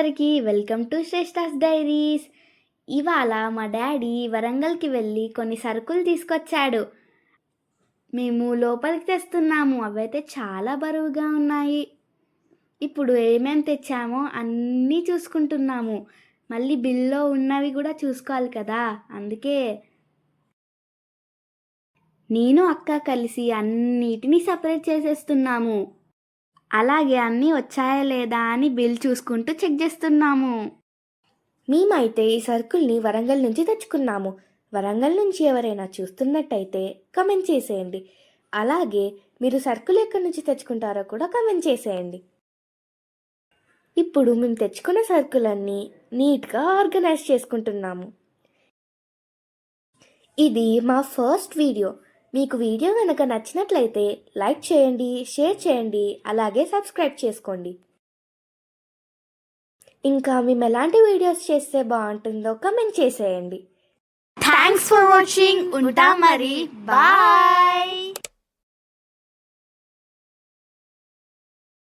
అందరికీ welcome to శ్రేష్ఠాస్ diaries. ఇవాళ మా డాడీ వరంగల్కి వెళ్ళి కొన్ని సరుకులు తీసుకొచ్చాడు. మేము లోపలికి తెస్తున్నాము. అవైతే చాలా బరువుగా ఉన్నాయి. ఇప్పుడు ఏమేం తెచ్చామో అన్నీ చూసుకుంటున్నాము. మళ్ళీ బిల్లో ఉన్నవి కూడా చూసుకోవాలి కదా, అందుకే నేను అక్క కలిసి అన్నిటినీ సపరేట్ చేసేస్తున్నాము. అలాగే అన్నీ వచ్చాయా లేదా అని బిల్ చూసుకుంటూ చెక్ చేస్తున్నాము. మేమైతే ఈ సరుకుల్ని వరంగల్ నుంచి తెచ్చుకున్నాము. వరంగల్ నుంచి ఎవరైనా చూస్తున్నట్టయితే కమెంట్ చేసేయండి. అలాగే మీరు సరుకులు ఎక్కడి నుంచి తెచ్చుకుంటారో కూడా కమెంట్ చేసేయండి. ఇప్పుడు మేము తెచ్చుకున్న సరుకులన్నీ నీట్గా ఆర్గనైజ్ చేసుకుంటున్నాము. ఇది మా ఫస్ట్ వీడియో. మీకు వీడియో కనుక నచ్చినట్లయితే లైక్ చేయండి, షేర్ చేయండి, అలాగే సబ్స్క్రైబ్ చేసుకోండి. ఇంకా మేము ఎలాంటి వీడియోస్ చేస్తే బాగుంటుందో కమెంట్ చేసేయండి. Thanks for watching. ఉంటా మరి, బాయ్.